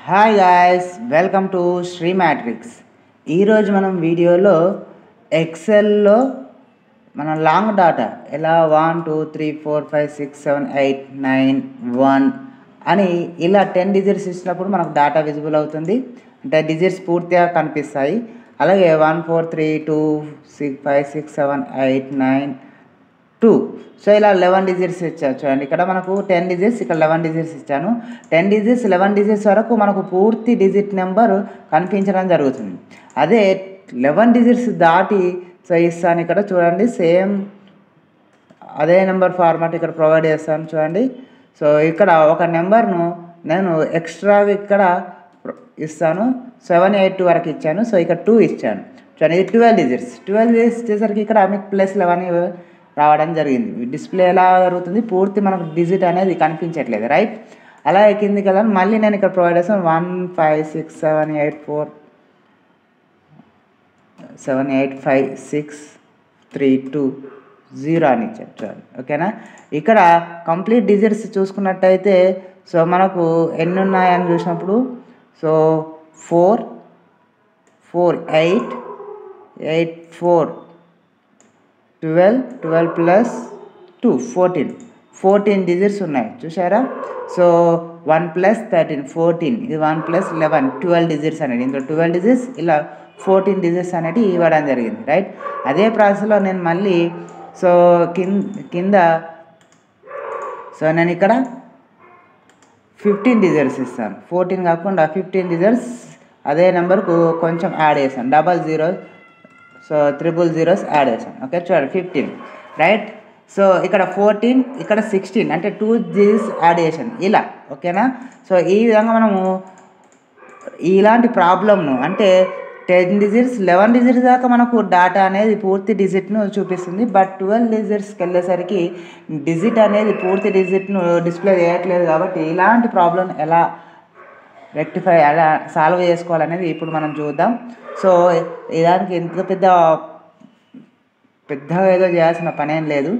Hi guys, welcome to Sri Matrix. ఈరోజు మనం వీడియోలో ఎక్సెల్లో మన లాంగ్ డాటా ఎలా 1 2 3 4 5 6 7 8 9 1 అని ఇలా 10 డిజిట్స్ ఇచ్చినప్పుడు మనకు డాటా విజిబుల్ అవుతుంది. అంటే డిజిట్స్ పూర్తిగా కనిపిస్తాయి. అలాగే 1 4 3 2 6 5 6 7 8 9 2. సో ఇలా 11 డిజిట్స్ ఇచ్చాను చూడండి. ఇక్కడ మనకు 10 డిజిట్స్, ఇక్కడ 11 డిజిట్స్ ఇచ్చాను. 10 డిజిట్స్ 11 డిజిట్స్ వరకు మనకు పూర్తి డిజిట్ నెంబర్ కనిపించడం జరుగుతుంది. అదే 11 డిజిట్స్ దాటి సో ఇస్తాను. ఇక్కడ చూడండి, సేమ్ అదే నెంబర్ ఫార్మాట్ ఇక్కడ ప్రొవైడ్ చేస్తాను చూడండి. సో ఇక్కడ ఒక నెంబర్ను నేను ఎక్స్ట్రాగా ఇక్కడ ఇస్తాను. 782 వరకు ఇచ్చాను. సో ఇక్కడ 2 ఇచ్చాను చూడండి. ఇది 12 డిజిట్స్. 12 డిజిట్స్ వచ్చేసరికి ఇక్కడ మీకు +11 రావడం జరిగింది. డిస్ప్లే ఎలా జరుగుతుంది, పూర్తి మనకు డిజిట్ అనేది కనిపించట్లేదు, రైట్. అలా కిందికి వెళ్ళాను. మళ్ళీ నేను ఇక్కడ ప్రొవైడ్ చేస్తాను 1 5 6 7 8 4 7 8 5 6 3 2 0 అని ఇచ్చాను చూడండి. ఓకేనా. ఇక్కడ కంప్లీట్ డిజిట్స్ చూసుకున్నట్టయితే సో మనకు ఎన్ని ఉన్నాయని చూసినప్పుడు సో 4 4 8 8 4 12 12 ప్లస్ 2 14 డిజిట్స్ ఉన్నాయి చూసారా. సో 1 + 13 14, ఇది 1 + 11 12 డిజిట్స్ అనేది. ఇందులో 12 డిజిట్స్, ఇలా 14 డిజిట్స్ అనేది ఇవ్వడం జరిగింది, రైట్. అదే ప్రాసెస్లో నేను మళ్ళీ సో కింద సో నేను ఇక్కడ 15 డిజిట్స్ ఇస్తాను. 14 కాకుండా 15 డిజిట్స్ అదే నెంబర్కు కొంచెం యాడ్ చేశాను. 00 సో 000 యాడ్ చేశాను. ఓకే చూడండి, 15, రైట్. సో ఇక్కడ 14, ఇక్కడ 16 అంటే 2 డిజిట్స్ యాడ్ చేశాను ఇలా. ఓకేనా. సో ఈ విధంగా మనము ఇలాంటి ప్రాబ్లమ్ను అంటే 10 డిజిట్స్ 11 డిజిట్స్ దాకా మనకు డాటా అనేది పూర్తి డిజిట్ను చూపిస్తుంది. బట్ 12 డిజిట్స్కి వెళ్ళేసరికి డిజిట్ అనేది పూర్తి డిజిట్ను డిస్ప్లే చేయట్లేదు. కాబట్టి ఇలాంటి ప్రాబ్లం ఎలా రెక్టిఫై ఎలా సాల్వ్ చేసుకోవాలనేది ఇప్పుడు మనం చూద్దాం. సో దానికి ఎంత పెద్దగా ఏదో చేయాల్సిన పని ఏం లేదు.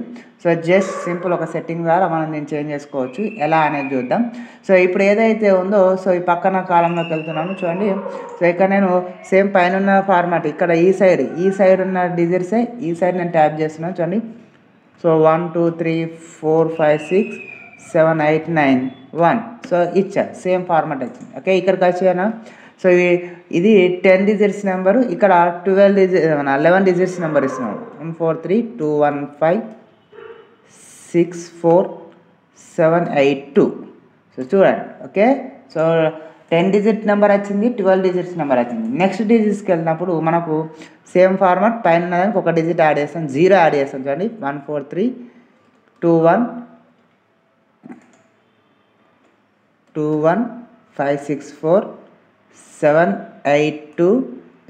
సో జస్ట్ సింపుల్ ఒక సెట్టింగ్ ద్వారా మనం దీన్ని చేంజ్ చేసుకోవచ్చు. ఎలా అనేది చూద్దాం. సో ఇప్పుడు ఏదైతే ఉందో సో ఈ పక్కన కాలంలోకి వెళ్తున్నాను చూడండి. సో ఇక్కడ నేను సేమ్ పైన ఉన్న ఫార్మాట్ ఇక్కడ ఈ సైడ్ ఉన్న డిజిట్సే ఈ సైడ్ నేను ట్యాప్ చేస్తున్నాను చూడండి. సో 1 2 3 4 5 6 7 8 9 1. సో ఇచ్చా సేమ్ ఫార్మాట్ వచ్చింది. ఓకే, ఇక్కడికి వచ్చాను. సో ఇది 10 డిజిట్స్ నెంబరు, ఇక్కడ 11 డిజిట్స్ నెంబర్ ఇస్తున్నాను. 1 4 3 2 1 5 6 4 7 8 2. సో చూడండి. ఓకే, సో 10 డిజిట్ నెంబర్ వచ్చింది, 12 డిజిట్స్ నెంబర్ వచ్చింది. నెక్స్ట్ డిజిట్స్కి వెళ్ళినప్పుడు మనకు సేమ్ ఫార్మాట్ పైన దానికి ఒక డిజిట్ యాడ్ చేస్తాం, 0 యాడ్ చేస్తాం చూడండి. 1 4 3 2 1 2 1 5 6 4 7 8 2.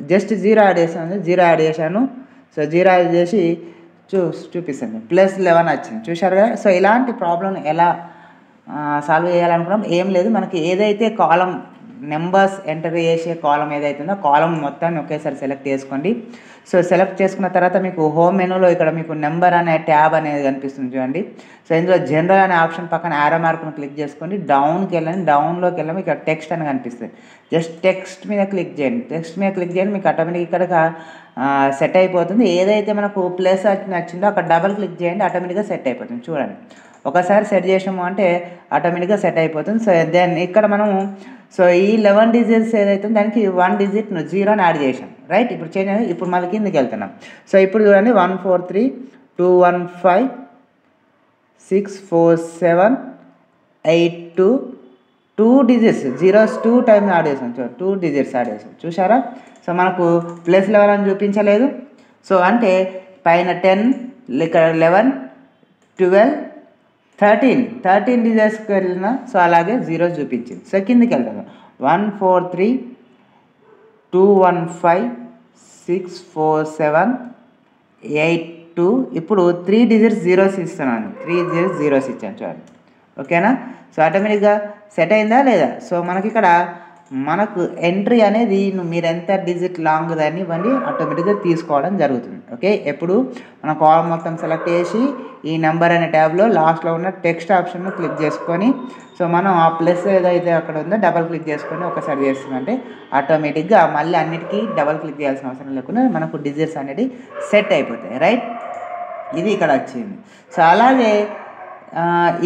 జస్ట్ 0 యాడ్ చేశాను, 0 యాడ్ చేశాను. సో 0 యాడ్ చేసి చూపిస్తాను. +11 వచ్చింది చూశారు కదా. సో ఇలాంటి ప్రాబ్లం ఎలా సాల్వ్ చేయాలనుకున్నాం, ఏం లేదు. మనకి ఏదైతే కాలం నెంబర్స్ ఎంటర్ చేసే కాలం ఏదైతే ఉందో కాలం మొత్తాన్ని ఒకేసారి సెలెక్ట్ చేసుకోండి. సో సెలెక్ట్ చేసుకున్న తర్వాత మీకు హోమ్ మెనూలో ఇక్కడ మీకు నెంబర్ అనే ట్యాబ్ అనేది కనిపిస్తుంది చూడండి. సో ఇందులో జనరల్ అనే ఆప్షన్ పక్కన యారో మార్క్ను క్లిక్ చేసుకోండి. డౌన్కి వెళ్ళండి. డౌన్లోకి వెళ్ళాము, ఇక్కడ టెక్స్ట్ అని కనిపిస్తుంది. జస్ట్ టెక్స్ట్ మీద క్లిక్ చేయండి. టెక్స్ట్ మీద క్లిక్ చేయండి, మీకు ఆటోమేటిక్ ఇక్కడ సెట్ అయిపోతుంది. ఏదైతే మనకు ప్లస్ వచ్చిందో అక్కడ డబల్ క్లిక్ చేయండి, ఆటోమేటిక్గా సెట్ అయిపోతుంది చూడండి. ఒకసారి సెట్ చేసాము అంటే ఆటోమేటిక్గా సెట్ అయిపోతుంది. సో దెన్ ఇక్కడ మనము సో ఈ 11 డిజిట్స్ ఏదైతే దానికి 1 డిజిట్ను 0 యాడ్ చేసాం, రైట్. ఇప్పుడు చేంజ్ అయ్యి ఇప్పుడు మళ్ళీ కిందకి వెళ్తున్నాం. సో ఇప్పుడు చూడండి 1 4 3 2 1 5 6 4 7 8 2 2 డిజిట్స్ 0s 2 టైమ్స్ యాడ్ చేసాం చూడండి. 2 డిజిట్స్ యాడ్ చేసాం చూసారా. సో మనకు +11 అని చూపించలేదు. సో అంటే పైన 10, ఇక్కడ 11 12 13 డిజిట్స్కి వెళ్ళిన సో అలాగే 0 చూపించింది. సో కిందికి వెళ్తాను. 1 4 3 2 1 5 6 4 7 8 2. ఇప్పుడు 3 డిజిట్స్ 0s ఇస్తున్నాను. 3 డిజిట్స్ 0s ఇచ్చాను చూడండి. ఓకేనా. సో ఆటోమేటిక్గా సెట్ అయిందా లేదా. సో మనకి ఇక్కడ మనకు ఎంట్రీ అనేది మీరు ఎంత డిజిట్ లాంగ్ దాన్ని ఇవ్వండి ఆటోమేటిక్గా తీసుకోవడం జరుగుతుంది. ఓకే, ఎప్పుడు మనం కాలం మొత్తం సెలెక్ట్ చేసి ఈ నెంబర్ అనే ట్యాబ్లో లాస్ట్లో ఉన్న టెక్స్ట్ ఆప్షన్ను క్లిక్ చేసుకొని సో మనం ఆ ప్లస్ ఏదైతే అక్కడ ఉందో డబల్ క్లిక్ చేసుకొని ఒకసారి చేస్తుందంటే ఆటోమేటిక్గా మళ్ళీ అన్నిటికీ డబల్ క్లిక్ చేయాల్సిన అవసరం లేకుండా మనకు డిజిట్స్ అనేది సెట్ అయిపోతాయి. రైట్, ఇది ఇక్కడ వచ్చింది. సో అలాగే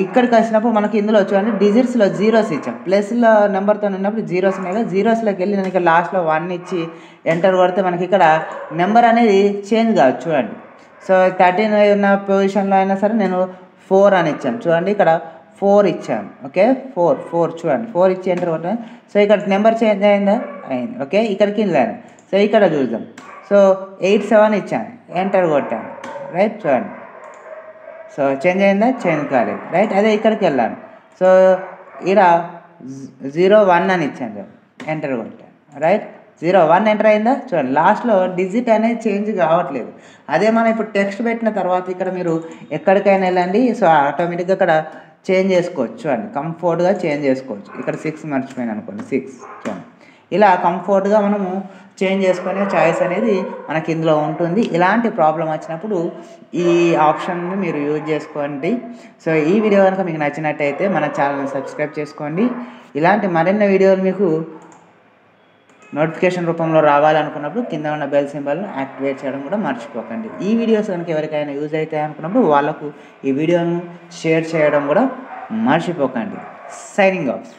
ఇక్కడికి వచ్చినప్పుడు మనకి ఇందులో చూడండి డిజిట్స్లో జీరోస్ ఇచ్చాం, ప్లస్లో నెంబర్తో ఉన్నప్పుడు జీరోస్ ఉన్నాయి కదా, జీరోస్లోకి వెళ్ళి నేను ఇక్కడ లాస్ట్లో 1 ఇచ్చి ఎంటర్ కొడితే మనకి ఇక్కడ నెంబర్ అనేది చేంజ్ కావచ్చు. చూడండి, సో 13 ఉన్న పొజిషన్లో అయినా సరే నేను 4 అని ఇచ్చాను. చూడండి ఇక్కడ 4 ఇచ్చాను. ఓకే, 4 చూడండి 4 ఇచ్చి ఎంటర్ కొట్టాను. సో ఇక్కడ నెంబర్ చేంజ్ అయిందా? అయింది. ఓకే, ఇక్కడికి వెళ్ళాను. సో ఇక్కడ చూద్దాం. సో 87 ఇచ్చాను, ఎంటర్ కొట్టాను. రైట్, చూడండి సో చేంజ్ అయిందా? చేంజ్ కాలేదు. రైట్, అదే ఇక్కడికి వెళ్ళాను. సో ఇక్కడ 01 అని ఇచ్చాను, ఎంటర్ కొట్టాను. రైట్, 01 ఎంటర్ అయిందా? చూడండి లాస్ట్లో డిజిట్ అనేది చేంజ్ కావట్లేదు. అదే మనం ఇప్పుడు టెక్స్ట్ పెట్టిన తర్వాత ఇక్కడ మీరు ఎక్కడికైనా వెళ్ళండి, సో ఆటోమేటిక్గా ఇక్కడ చేంజ్ చేసుకోవచ్చు. చూడండి కంఫర్ట్గా చేంజ్ చేసుకోవచ్చు. ఇక్కడ 6 మర్చిపోయాను అనుకోండి, 6 చూడండి ఇలా కంఫర్ట్గా మనము చేంజ్ చేసుకునే చాయిస్ అనేది మనకి ఇందులో ఉంటుంది. ఇలాంటి ప్రాబ్లం వచ్చినప్పుడు ఈ ఆప్షన్ని మీరు యూజ్ చేసుకోండి. సో ఈ వీడియో కనుక మీకు నచ్చినట్టయితే మన ఛానల్ని సబ్స్క్రైబ్ చేసుకోండి. ఇలాంటి మరిన్ని వీడియోలు మీకు నోటిఫికేషన్ రూపంలో రావాలనుకున్నప్పుడు కింద ఉన్న బెల్ సింబల్ను యాక్టివేట్ చేయడం కూడా మర్చిపోకండి. ఈ వీడియోస్ కనుక ఎవరికైనా యూజ్ అవుతాయి అనుకున్నప్పుడు వాళ్ళకు ఈ వీడియోను షేర్ చేయడం కూడా మర్చిపోకండి. Signing off.